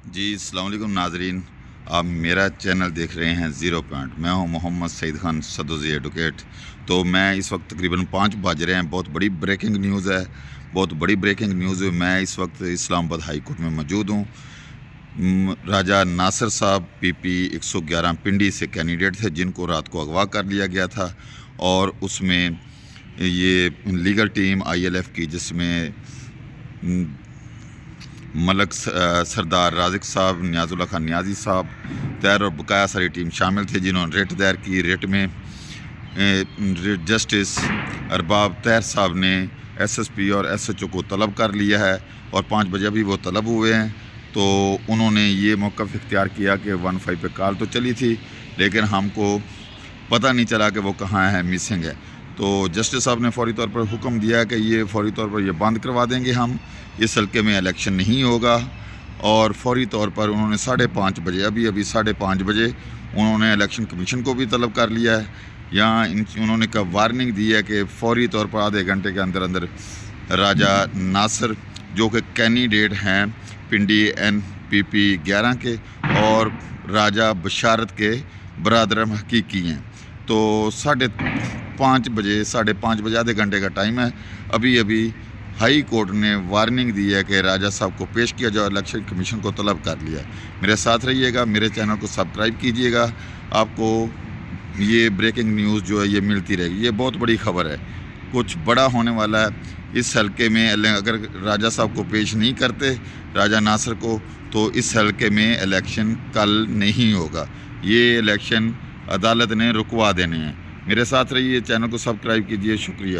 جی السلام علیکم ناظرین، آپ میرا چینل دیکھ رہے ہیں زیرو پوائنٹ۔ میں ہوں محمد سعید خان سدوزی ایڈوکیٹ۔ تو میں اس وقت تقریباً 5 بج رہے ہیں۔ بہت بڑی بریکنگ نیوز ہے، بہت بڑی بریکنگ نیوز ہے۔ میں اس وقت اسلام آباد ہائی کورٹ میں موجود ہوں۔ راجہ ناصر صاحب پی پی 111 پنڈی سے کینڈیڈیٹ تھے، جن کو رات کو اغوا کر لیا گیا تھا، اور اس میں یہ لیگل ٹیم ILF کی، جس میں ملک سردار رازق صاحب، نیاز اللہ خان نیازی صاحب، طاہر اور بقایا ساری ٹیم شامل تھے، جنہوں نے ریٹ دائر کی۔ ریٹ میں جسٹس ارباب طاہر صاحب نے SSP اور SHO کو طلب کر لیا ہے، اور 5 بجے بھی وہ طلب ہوئے ہیں۔ تو انہوں نے یہ موقف اختیار کیا کہ 15 پہ کال تو چلی تھی، لیکن ہم کو پتہ نہیں چلا کہ وہ کہاں ہے، مسنگ ہے۔ تو جسٹس صاحب نے فوری طور پر حکم دیا کہ یہ فوری طور پر یہ بند کروا دیں گے، ہم اس حلقے میں الیکشن نہیں ہوگا۔ اور فوری طور پر انہوں نے 5:30 بجے، ابھی 5:30 بجے انہوں نے الیکشن کمیشن کو بھی طلب کر لیا ہے۔ یہاں انہوں نے وارننگ دی ہے کہ فوری طور پر آدھے گھنٹے کے اندر اندر راجہ ناصر، جو کہ کینڈیڈیٹ ہیں پنڈی NPP 11 کے، اور راجہ بشارت کے برادر حقیقی ہیں۔ تو 5:30 بجے آدھے گھنٹے کا ٹائم ہے۔ ابھی ہائی کورٹ نے وارننگ دی ہے کہ راجہ صاحب کو پیش کیا جائے، الیکشن کمیشن کو طلب کر لیا ہے۔ میرے ساتھ رہیے گا، میرے چینل کو سبسکرائب کیجیے گا، آپ کو یہ بریکنگ نیوز جو ہے یہ ملتی رہے گی۔ یہ بہت بڑی خبر ہے، کچھ بڑا ہونے والا ہے اس حلقے میں۔ اگر راجہ صاحب کو پیش نہیں کرتے، راجہ ناصر کو، تو اس حلقے میں الیکشن کل نہیں ہوگا۔ یہ الیکشن عدالت نے رکوا دینے ہیں۔ میرے ساتھ رہیے، چینل کو سبسکرائب کیجیے، شکریہ۔